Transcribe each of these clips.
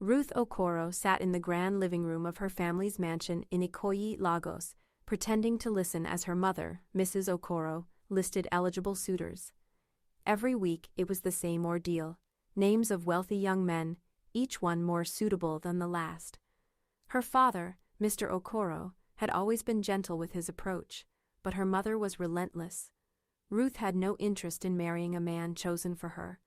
Ruth Okoro sat in the grand living room of her family's mansion in Ikoyi, Lagos, pretending to listen as her mother, Mrs. Okoro, listed eligible suitors. Every week it was the same ordeal. Names of wealthy young men, each one more suitable than the last. Her father, Mr. Okoro, had always been gentle with his approach, but her mother was relentless. Ruth had no interest in marrying a man chosen for her.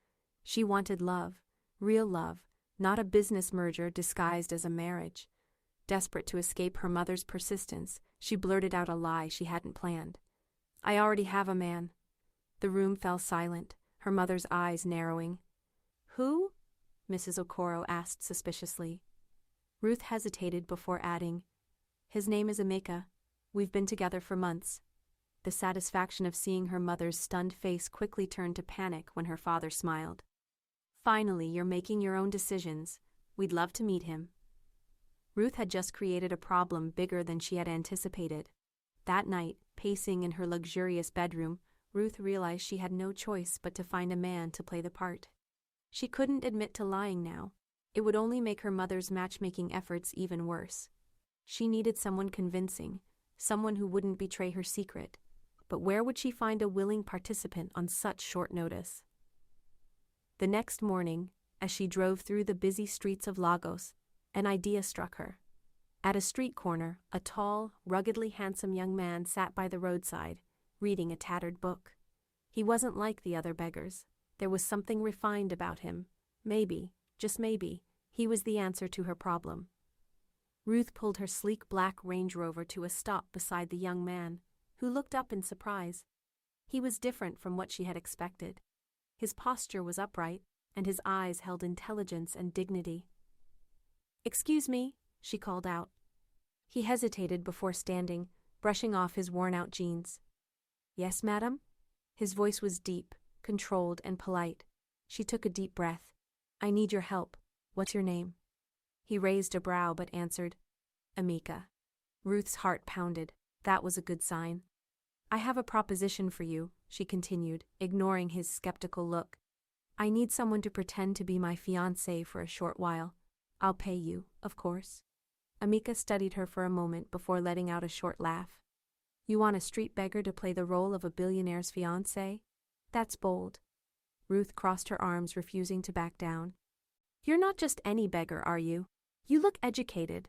She wanted love, real love, not a business merger disguised as a marriage. Desperate to escape her mother's persistence, she blurted out a lie she hadn't planned. "I already have a man." The room fell silent, her mother's eyes narrowing. "Who?" Mrs. Okoro asked suspiciously. Ruth hesitated before adding, "His name is Ameka. We've been together for months." The satisfaction of seeing her mother's stunned face quickly turned to panic when her father smiled. "Finally, you're making your own decisions. We'd love to meet him." Ruth had just created a problem bigger than she had anticipated. That night, pacing in her luxurious bedroom, Ruth realized she had no choice but to find a man to play the part. She couldn't admit to lying now. It would only make her mother's matchmaking efforts even worse. She needed someone convincing, someone who wouldn't betray her secret. But where would she find a willing participant on such short notice? The next morning, as she drove through the busy streets of Lagos, an idea struck her. At a street corner, a tall, ruggedly handsome young man sat by the roadside, reading a tattered book. He wasn't like the other beggars. There was something refined about him. Maybe, just maybe, he was the answer to her problem. Ruth pulled her sleek black Range Rover to a stop beside the young man, who looked up in surprise. He was different from what she had expected. His posture was upright, and his eyes held intelligence and dignity. "Excuse me," she called out. He hesitated before standing, brushing off his worn-out jeans. "Yes, madam?" His voice was deep, controlled, and polite. She took a deep breath. "I need your help. What's your name?" He raised a brow but answered, "Ameka." Ruth's heart pounded. That was a good sign. "I have a proposition for you," she continued, ignoring his skeptical look. "I need someone to pretend to be my fiancé for a short while. I'll pay you, of course." Ameka studied her for a moment before letting out a short laugh. "You want a street beggar to play the role of a billionaire's fiancé? That's bold." Ruth crossed her arms, refusing to back down. "You're not just any beggar, are you? You look educated.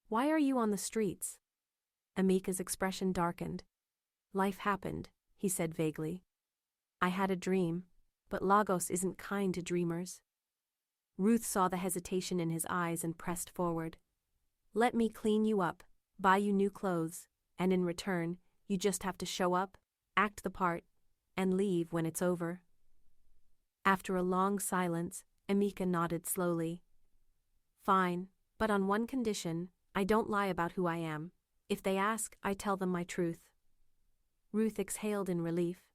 Why are you on the streets?" Ameka's expression darkened. "Life happened," he said vaguely. "I had a dream, but Lagos isn't kind to dreamers." Ruth saw the hesitation in his eyes and pressed forward. "Let me clean you up, buy you new clothes, and in return, you just have to show up, act the part, and leave when it's over." After a long silence, Ameka nodded slowly. "Fine, but on one condition: I don't lie about who I am. If they ask, I tell them my truth." Ruth exhaled in relief.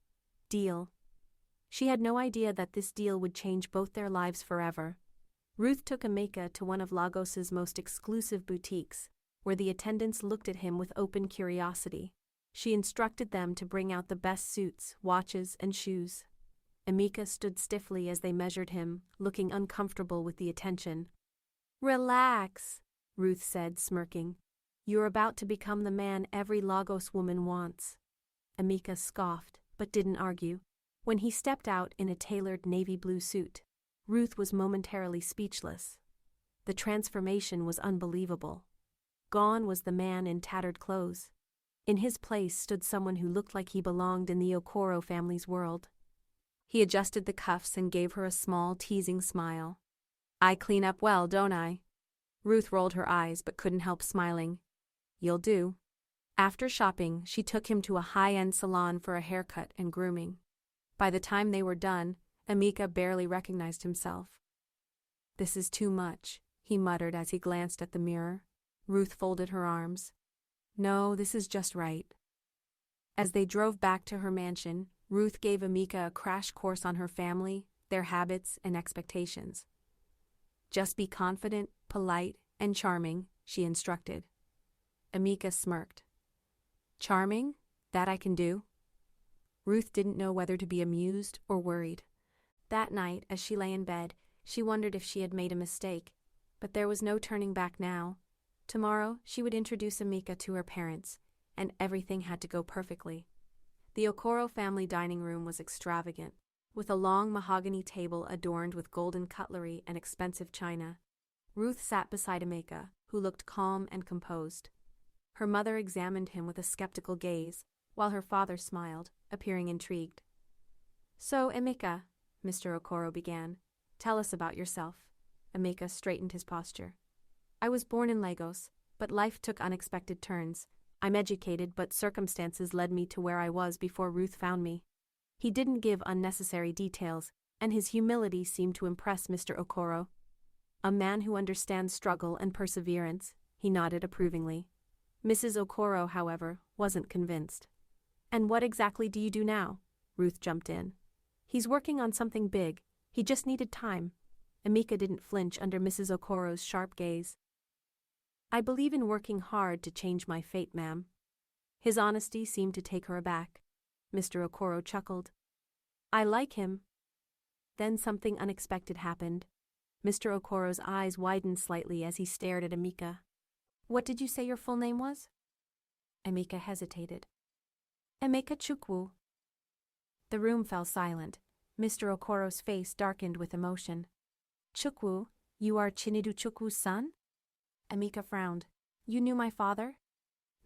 Deal. She had no idea that this deal would change both their lives forever. Ruth took Ameka to one of Lagos's most exclusive boutiques, where the attendants looked at him with open curiosity. She instructed them to bring out the best suits, watches, and shoes. Ameka stood stiffly as they measured him, looking uncomfortable with the attention. "Relax," Ruth said, smirking. "You're about to become the man every Lagos woman wants." Ameka scoffed, but didn't argue. When he stepped out in a tailored navy blue suit, Ruth was momentarily speechless. The transformation was unbelievable. Gone was the man in tattered clothes. In his place stood someone who looked like he belonged in the Okoro family's world. He adjusted the cuffs and gave her a small, teasing smile. "I clean up well, don't I?" Ruth rolled her eyes but couldn't help smiling. "You'll do." After shopping, she took him to a high-end salon for a haircut and grooming. By the time they were done, Ameka barely recognized himself. "This is too much," he muttered as he glanced at the mirror. Ruth folded her arms. "No, this is just right." As they drove back to her mansion, Ruth gave Ameka a crash course on her family, their habits, and expectations. "Just be confident, polite, and charming," she instructed. Ameka smirked. "Charming? That I can do." Ruth didn't know whether to be amused or worried. That night, as she lay in bed, she wondered if she had made a mistake. But there was no turning back now. Tomorrow, she would introduce Ameka to her parents, and everything had to go perfectly. The Okoro family dining room was extravagant, with a long mahogany table adorned with golden cutlery and expensive china. Ruth sat beside Ameka, who looked calm and composed. Her mother examined him with a skeptical gaze, while her father smiled, appearing intrigued. "So, Ameka," Mr. Okoro began, "tell us about yourself." Ameka straightened his posture. "I was born in Lagos, but life took unexpected turns. I'm educated, but circumstances led me to where I was before Ruth found me." He didn't give unnecessary details, and his humility seemed to impress Mr. Okoro. "A man who understands struggle and perseverance," he nodded approvingly. Mrs. Okoro, however, wasn't convinced. "And what exactly do you do now?" Ruth jumped in. "He's working on something big. He just needed time." Ameka didn't flinch under Mrs. Okoro's sharp gaze. "I believe in working hard to change my fate, ma'am." His honesty seemed to take her aback. Mr. Okoro chuckled. "I like him." Then something unexpected happened. Mr. Okoro's eyes widened slightly as he stared at Ameka. "What did you say your full name was?" Ameka hesitated. "Emeka Chukwu." The room fell silent. Mr. Okoro's face darkened with emotion. "Chukwu, you are Chinedu Chukwu's son?" Ameka frowned. "You knew my father?"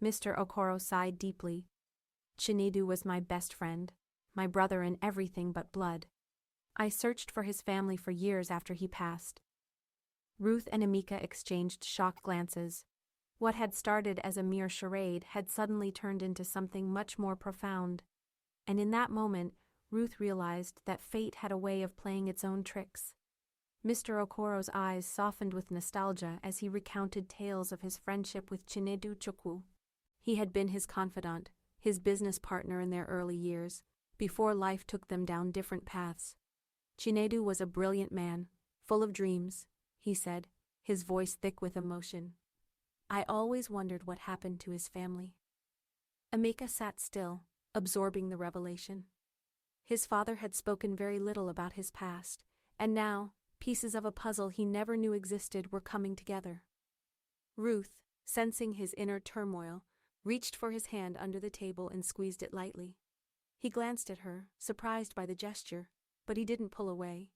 Mr. Okoro sighed deeply. "Chinedu was my best friend, my brother in everything but blood. I searched for his family for years after he passed." Ruth and Ameka exchanged shocked glances. What had started as a mere charade had suddenly turned into something much more profound. And in that moment, Ruth realized that fate had a way of playing its own tricks. Mr. Okoro's eyes softened with nostalgia as he recounted tales of his friendship with Chinedu Chukwu. He had been his confidant, his business partner in their early years, before life took them down different paths. "Chinedu was a brilliant man, full of dreams," he said, his voice thick with emotion. "I always wondered what happened to his family." Ameka sat still, absorbing the revelation. His father had spoken very little about his past, and now, pieces of a puzzle he never knew existed were coming together. Ruth, sensing his inner turmoil, reached for his hand under the table and squeezed it lightly. He glanced at her, surprised by the gesture, but he didn't pull away.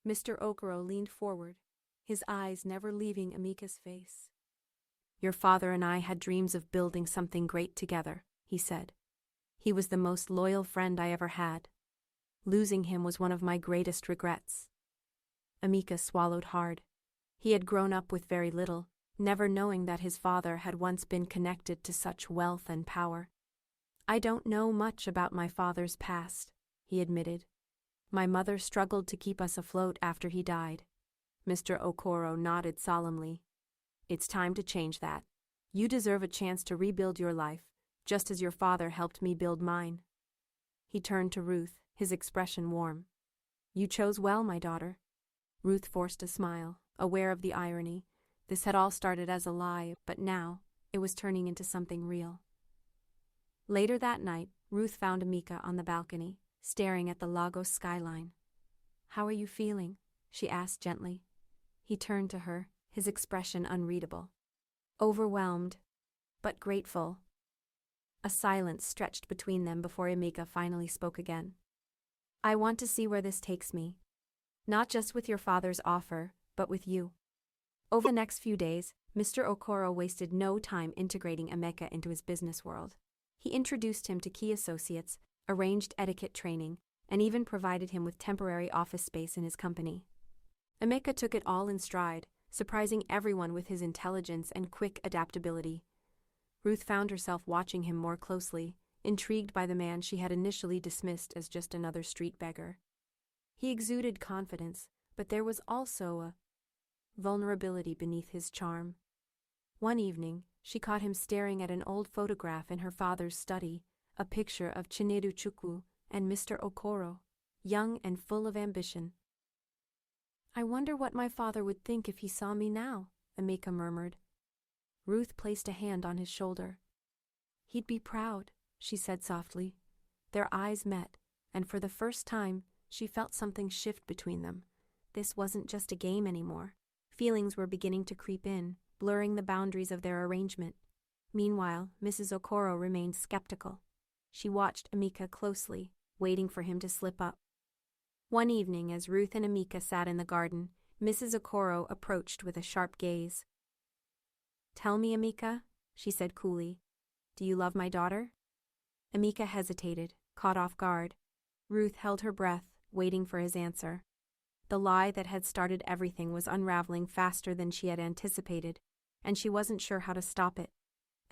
Mr. Okoro leaned forward, his eyes never leaving Ameka's face. "Your father and I had dreams of building something great together," he said. "He was the most loyal friend I ever had. Losing him was one of my greatest regrets." Ameka swallowed hard. He had grown up with very little, never knowing that his father had once been connected to such wealth and power. "I don't know much about my father's past," he admitted. "My mother struggled to keep us afloat after he died." Mr. Okoro nodded solemnly. "It's time to change that. You deserve a chance to rebuild your life, just as your father helped me build mine." He turned to Ruth, his expression warm. "You chose well, my daughter." Ruth forced a smile, aware of the irony. This had all started as a lie, but now it was turning into something real. Later that night, Ruth found Ameka on the balcony, staring at the Lagos skyline. "How are you feeling?" she asked gently. He turned to her, his expression unreadable. "Overwhelmed, but grateful." A silence stretched between them before Ameka finally spoke again. "I want to see where this takes me. Not just with your father's offer, but with you." Over the next few days, Mr. Okoro wasted no time integrating Ameka into his business world. He introduced him to key associates, arranged etiquette training, and even provided him with temporary office space in his company. Ameka took it all in stride, surprising everyone with his intelligence and quick adaptability. Ruth found herself watching him more closely, intrigued by the man she had initially dismissed as just another street beggar. He exuded confidence, but there was also a vulnerability beneath his charm. One evening, she caught him staring at an old photograph in her father's study, a picture of Chinedu Chukwu and Mr. Okoro, young and full of ambition. "I wonder what my father would think if he saw me now," Ameka murmured. Ruth placed a hand on his shoulder. "He'd be proud," she said softly. Their eyes met, and for the first time, she felt something shift between them. This wasn't just a game anymore. feelings were beginning to creep in, blurring the boundaries of their arrangement. Meanwhile, Mrs. Okoro remained skeptical. She watched Ameka closely, waiting for him to slip up. One evening, as Ruth and Ameka sat in the garden, Mrs. Okoro approached with a sharp gaze. "Tell me, Ameka," she said coolly, "do you love my daughter?" Ameka hesitated, caught off guard. Ruth held her breath, waiting for his answer. The lie that had started everything was unraveling faster than she had anticipated, and she wasn't sure how to stop it.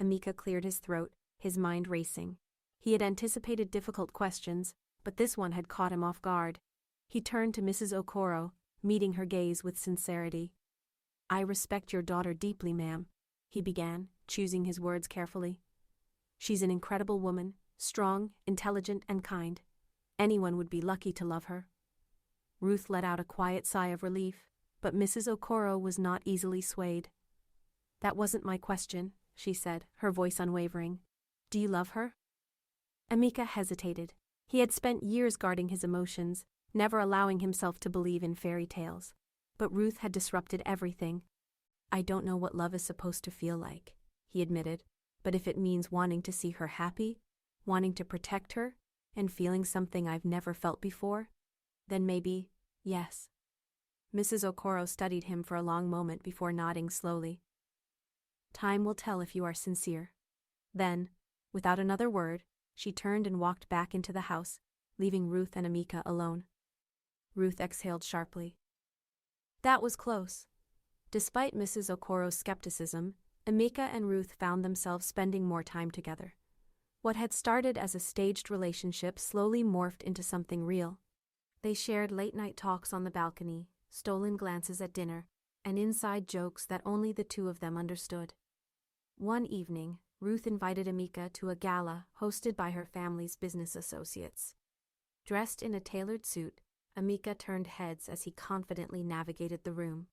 Ameka cleared his throat, his mind racing. He had anticipated difficult questions, but this one had caught him off guard. He turned to Mrs. Okoro, meeting her gaze with sincerity. "I respect your daughter deeply, ma'am," he began, choosing his words carefully. "She's an incredible woman, strong, intelligent, and kind. Anyone would be lucky to love her." Ruth let out a quiet sigh of relief, but Mrs. Okoro was not easily swayed. "That wasn't my question," she said, her voice unwavering. "Do you love her?" Ameka hesitated. He had spent years guarding his emotions, never allowing himself to believe in fairy tales. But Ruth had disrupted everything. "I don't know what love is supposed to feel like," he admitted, "but if it means wanting to see her happy, wanting to protect her, and feeling something I've never felt before, then maybe, yes." Mrs. Okoro studied him for a long moment before nodding slowly. "Time will tell if you are sincere." Then, without another word, she turned and walked back into the house, leaving Ruth and Ameka alone. Ruth exhaled sharply. That was close. Despite Mrs. Okoro's skepticism, Ameka and Ruth found themselves spending more time together. What had started as a staged relationship slowly morphed into something real. They shared late-night talks on the balcony, stolen glances at dinner, and inside jokes that only the two of them understood. One evening, Ruth invited Ameka to a gala hosted by her family's business associates. Dressed in a tailored suit, Ameka turned heads as he confidently navigated the room.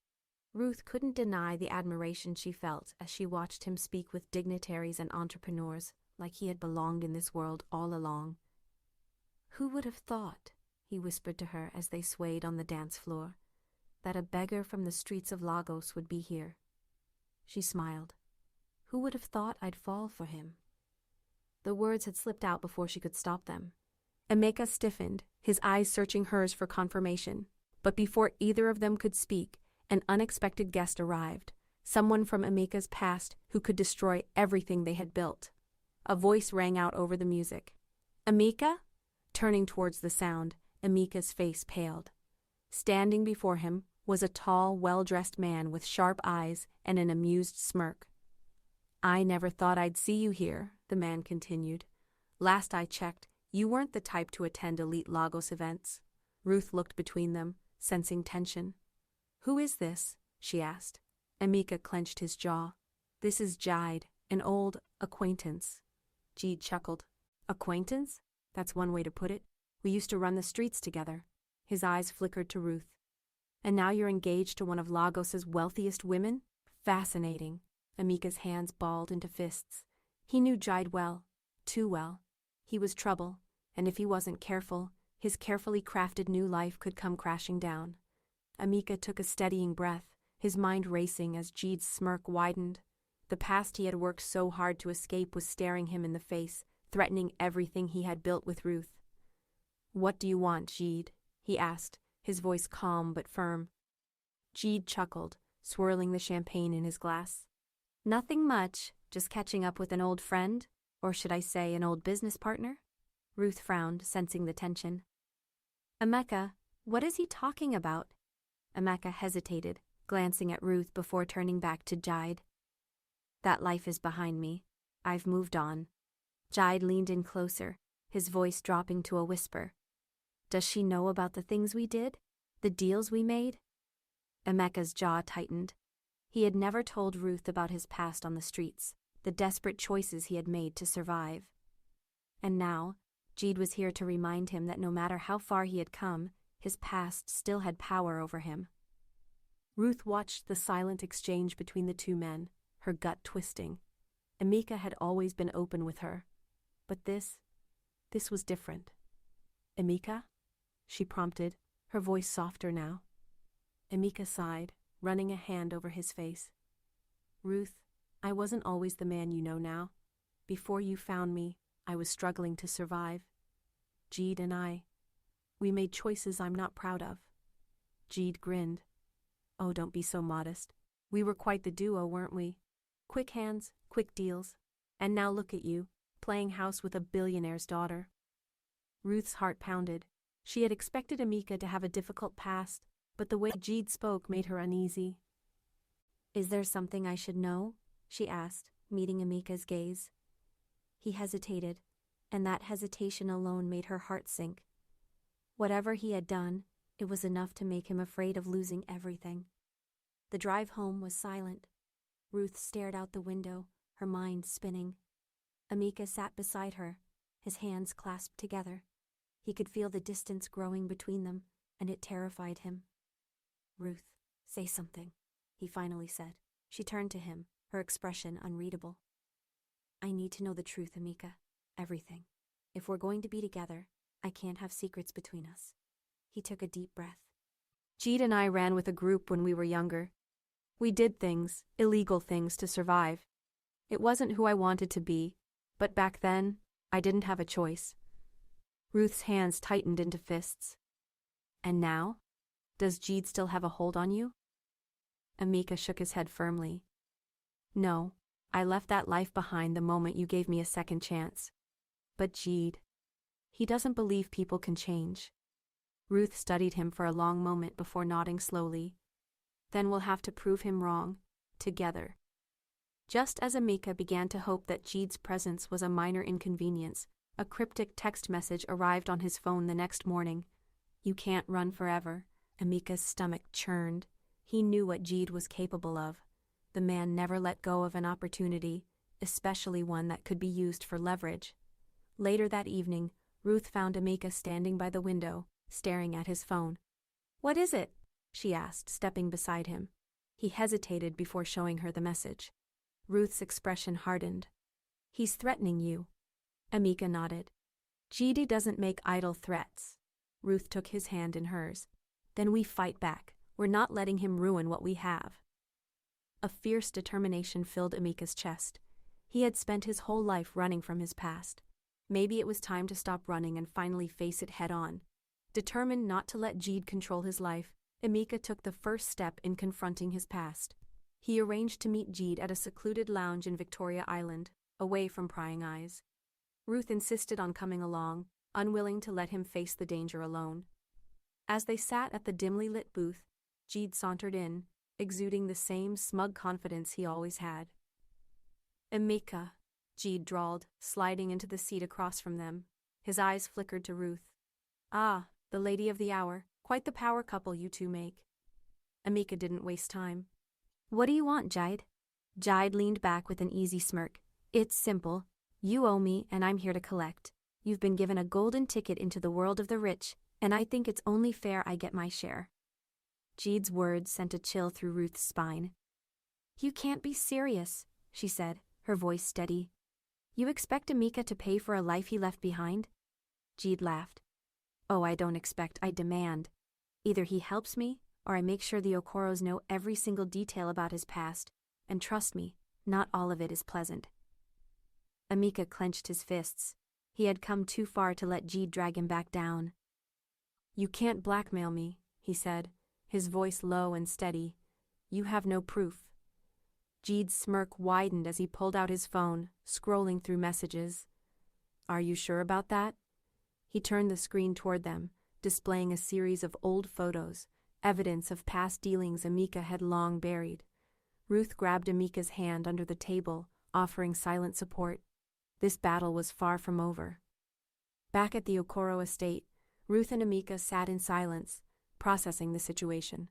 Ruth couldn't deny the admiration she felt as she watched him speak with dignitaries and entrepreneurs like he had belonged in this world all along. "Who would have thought," he whispered to her as they swayed on the dance floor, "that a beggar from the streets of Lagos would be here?" She smiled. "Who would have thought I'd fall for him?" The words had slipped out before she could stop them. Ameka stiffened, his eyes searching hers for confirmation. But before either of them could speak, an unexpected guest arrived, someone from Ameka's past who could destroy everything they had built. A voice rang out over the music. "Ameka?" Turning towards the sound, Ameka's face paled. Standing before him was a tall, well-dressed man with sharp eyes and an amused smirk. "I never thought I'd see you here," the man continued. "Last I checked, you weren't the type to attend elite Lagos events." Ruth looked between them, sensing tension. "Who is this?" she asked. Ameka clenched his jaw. "This is Jide, an old acquaintance." Jide chuckled. "Acquaintance? That's one way to put it. We used to run the streets together." His eyes flickered to Ruth. "And now you're engaged to one of Lagos's wealthiest women? Fascinating." Ameka's hands balled into fists. He knew Jide well, too well. He was trouble, and if he wasn't careful, his carefully crafted new life could come crashing down. Ameka took a steadying breath, his mind racing as Jide's smirk widened. The past he had worked so hard to escape was staring him in the face, threatening everything he had built with Ruth. "What do you want, Jide?" he asked, his voice calm but firm. Jide chuckled, swirling the champagne in his glass. "Nothing much, just catching up with an old friend, or should I say an old business partner?" Ruth frowned, sensing the tension. "Ameka, what is he talking about?" Ameka hesitated, glancing at Ruth before turning back to Jide. "That life is behind me. I've moved on." Jide leaned in closer, his voice dropping to a whisper. "Does she know about the things we did? The deals we made?" Ameka's jaw tightened. He had never told Ruth about his past on the streets, the desperate choices he had made to survive. And now, Jide was here to remind him that no matter how far he had come, his past still had power over him. Ruth watched the silent exchange between the two men, her gut twisting. Ameka had always been open with her. But this was different. "Ameka?" she prompted, her voice softer now. Ameka sighed, running a hand over his face. Ruth, I wasn't always the man you know now. Before you found me, I was struggling to survive. Jeed and we made choices I'm not proud of. Jeed grinned. Oh, don't be so modest. We were quite the duo, weren't we? Quick hands, quick deals. And now look at you, playing house with a billionaire's daughter. Ruth's heart pounded. She had expected Ameka to have a difficult past, but the way Jeed spoke made her uneasy. Is there something I should know? She asked, meeting Ameka's gaze. He hesitated, and that hesitation alone made her heart sink. Whatever he had done, it was enough to make him afraid of losing everything. The drive home was silent. Ruth stared out the window, her mind spinning. Ameka sat beside her, his hands clasped together. He could feel the distance growing between them, and it terrified him. Ruth, say something, he finally said. She turned to him, her expression unreadable. I need to know the truth, Ameka. Everything. If we're going to be together, I can't have secrets between us. He took a deep breath. Jeed and I ran with a group when we were younger. We did things, illegal things, to survive. It wasn't who I wanted to be, but back then, I didn't have a choice. Ruth's hands tightened into fists. And now? Does Jeed still have a hold on you? Ameka shook his head firmly. No, I left that life behind the moment you gave me a second chance. But Jeed, he doesn't believe people can change. Ruth studied him for a long moment before nodding slowly. Then we'll have to prove him wrong, together. Just as Ameka began to hope that Jeed's presence was a minor inconvenience, a cryptic text message arrived on his phone the next morning. You can't run forever. Ameka's stomach churned. He knew what Jeed was capable of. The man never let go of an opportunity, especially one that could be used for leverage. Later that evening, Ruth found Ameka standing by the window, staring at his phone. What is it? She asked, stepping beside him. He hesitated before showing her the message. Ruth's expression hardened. He's threatening you. Ameka nodded. Jeed doesn't make idle threats. Ruth took his hand in hers. Then we fight back. We're not letting him ruin what we have. A fierce determination filled Ameka's chest. He had spent his whole life running from his past. Maybe it was time to stop running and finally face it head on. Determined not to let Jeed control his life, Ameka took the first step in confronting his past. He arranged to meet Jeed at a secluded lounge in Victoria Island, away from prying eyes. Ruth insisted on coming along, unwilling to let him face the danger alone. As they sat at the dimly lit booth, Jeed sauntered in, exuding the same smug confidence he always had. Ameka, Jeed drawled, sliding into the seat across from them. His eyes flickered to Ruth. Ah, the lady of the hour, quite the power couple you two make. Ameka didn't waste time. What do you want, Jeed? Jeed leaned back with an easy smirk. It's simple. You owe me, and I'm here to collect. You've been given a golden ticket into the world of the rich, and I think it's only fair I get my share. Jeed's words sent a chill through Ruth's spine. You can't be serious, she said, her voice steady. You expect Ameka to pay for a life he left behind? Jeed laughed. Oh, I don't expect, I demand. Either he helps me, or I make sure the Okoros know every single detail about his past, and trust me, not all of it is pleasant. Ameka clenched his fists. He had come too far to let Jeed drag him back down. You can't blackmail me, he said, his voice low and steady. You have no proof. Jeed's smirk widened as he pulled out his phone, scrolling through messages. Are you sure about that? He turned the screen toward them, displaying a series of old photos, evidence of past dealings Ameka had long buried. Ruth grabbed Ameka's hand under the table, offering silent support. This battle was far from over. Back at the Okoro estate, Ruth and Ameka sat in silence, processing the situation.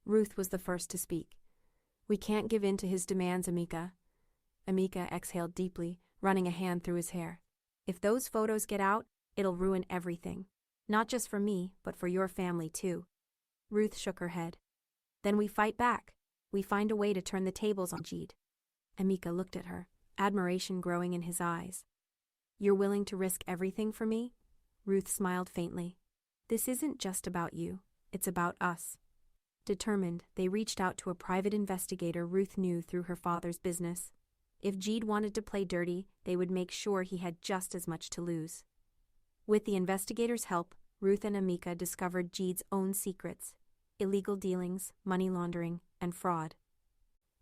Ruth was the first to speak. We can't give in to his demands, Ameka. Ameka exhaled deeply, running a hand through his hair. If those photos get out, it'll ruin everything. Not just for me, but for your family too. Ruth shook her head. Then we fight back. We find a way to turn the tables on Jeed. Ameka looked at her, admiration growing in his eyes. You're willing to risk everything for me? Ruth smiled faintly. This isn't just about you. It's about us. Determined, they reached out to a private investigator Ruth knew through her father's business. If Jeed wanted to play dirty, they would make sure he had just as much to lose. With the investigator's help, Ruth and Emeka discovered Jeed's own secrets: illegal dealings, money laundering, and fraud.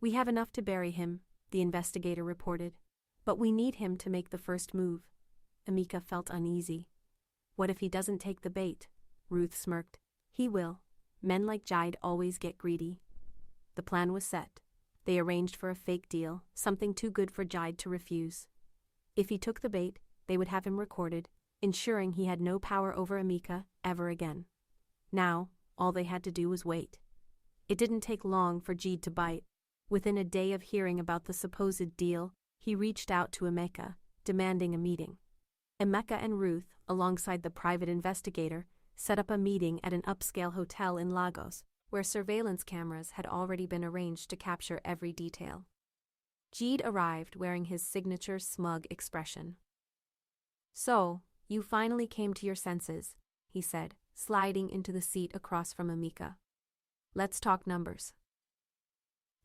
"We have enough to bury him," the investigator reported. "But we need him to make the first move." Emeka felt uneasy. "What if he doesn't take the bait?" Ruth smirked. "He will. Men like Jeed always get greedy." The plan was set. They arranged for a fake deal, something too good for Jeed to refuse. If he took the bait, they would have him recorded, ensuring he had no power over Ameka ever again. Now, all they had to do was wait. It didn't take long for Jeed to bite. Within a day of hearing about the supposed deal, he reached out to Ameka, demanding a meeting. Ameka and Ruth, alongside the private investigator, set up a meeting at an upscale hotel in Lagos, where surveillance cameras had already been arranged to capture every detail. Jeed arrived wearing his signature smug expression. "So, you finally came to your senses," he said, sliding into the seat across from Ameka. "Let's talk numbers."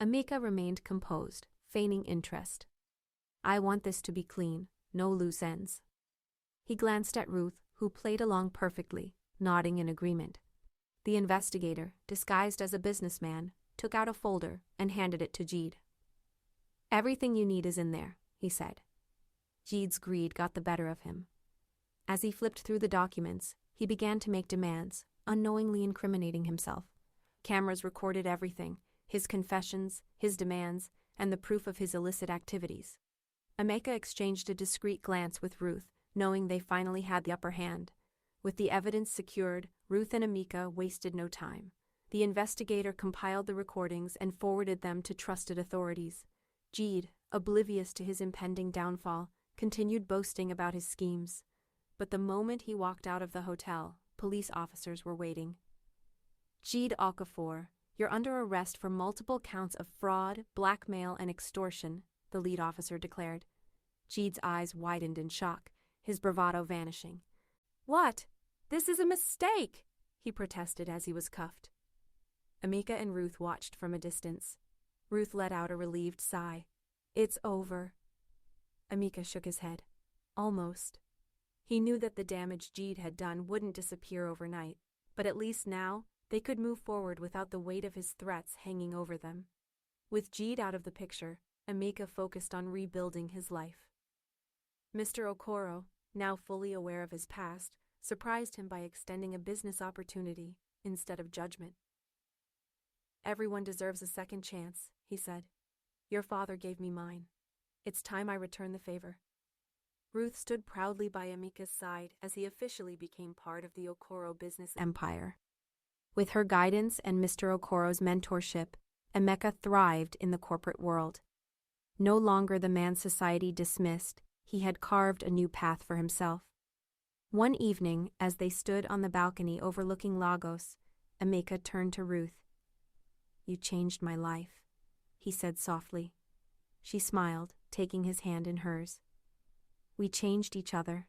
Ameka remained composed, feigning interest. "I want this to be clean, no loose ends." He glanced at Ruth, who played along perfectly, nodding in agreement. The investigator, disguised as a businessman, took out a folder and handed it to Jeed. "Everything you need is in there," he said. Jeed's greed got the better of him. As he flipped through the documents, he began to make demands, unknowingly incriminating himself. Cameras recorded everything: his confessions, his demands, and the proof of his illicit activities. Ameka exchanged a discreet glance with Ruth, knowing they finally had the upper hand. With the evidence secured, Ruth and Ameka wasted no time. The investigator compiled the recordings and forwarded them to trusted authorities. Jeed, oblivious to his impending downfall, continued boasting about his schemes. But the moment he walked out of the hotel, police officers were waiting. "Jeed Okafor, you're under arrest for multiple counts of fraud, blackmail, and extortion," the lead officer declared. Jeed's eyes widened in shock, his bravado vanishing. "What? This is a mistake!" he protested as he was cuffed. Ameka and Ruth watched from a distance. Ruth let out a relieved sigh. "It's over." Ameka shook his head. "Almost." He knew that the damage Jeed had done wouldn't disappear overnight, but at least now they could move forward without the weight of his threats hanging over them. With Jeed out of the picture, Ameka focused on rebuilding his life. Mr. Okoro, now fully aware of his past, surprised him by extending a business opportunity instead of judgment. "Everyone deserves a second chance," he said. "Your father gave me mine. It's time I return the favor." Ruth stood proudly by Ameka's side as he officially became part of the Okoro business empire. With her guidance and Mr. Okoro's mentorship, Ameka thrived in the corporate world. No longer the man society dismissed, he had carved a new path for himself. One evening, as they stood on the balcony overlooking Lagos, Ameka turned to Ruth. "You changed my life," he said softly. She smiled, taking his hand in hers. "We changed each other."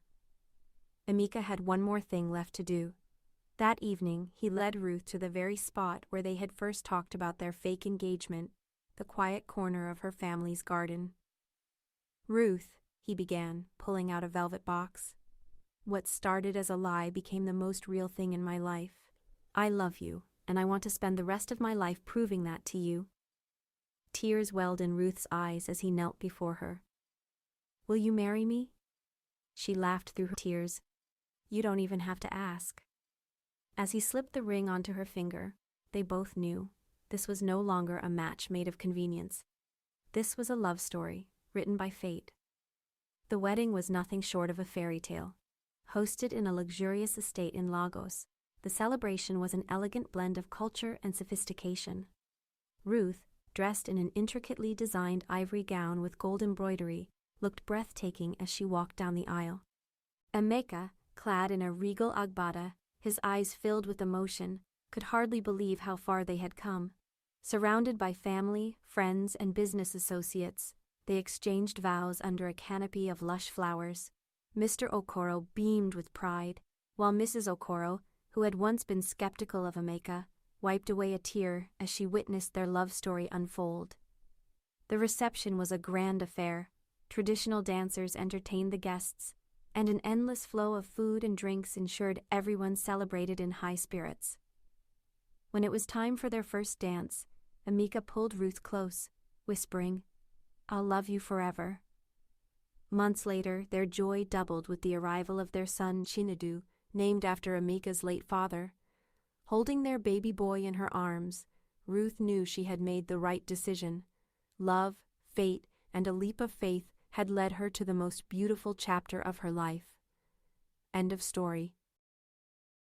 Ameka had one more thing left to do. That evening, he led Ruth to the very spot where they had first talked about their fake engagement, the quiet corner of her family's garden. "Ruth," he began, pulling out a velvet box. "What started as a lie became the most real thing in my life. I love you, and I want to spend the rest of my life proving that to you." Tears welled in Ruth's eyes as he knelt before her. "Will you marry me?" She laughed through her tears. "You don't even have to ask." As he slipped the ring onto her finger, they both knew this was no longer a match made of convenience. This was a love story, written by fate. The wedding was nothing short of a fairy tale. Hosted in a luxurious estate in Lagos, the celebration was an elegant blend of culture and sophistication. Ruth, dressed in an intricately designed ivory gown with gold embroidery, looked breathtaking as she walked down the aisle. Ameka, clad in a regal agbada, his eyes filled with emotion, could hardly believe how far they had come. Surrounded by family, friends, and business associates, they exchanged vows under a canopy of lush flowers. Mr. Okoro beamed with pride, while Mrs. Okoro, who had once been skeptical of Ameka, wiped away a tear as she witnessed their love story unfold. The reception was a grand affair. Traditional dancers entertained the guests, and an endless flow of food and drinks ensured everyone celebrated in high spirits. When it was time for their first dance, Ameka pulled Ruth close, whispering, "I'll love you forever." Months later, their joy doubled with the arrival of their son Chinedu, named after Ameka's late father. Holding their baby boy in her arms, Ruth knew she had made the right decision. Love, fate, and a leap of faith had led her to the most beautiful chapter of her life. End of story.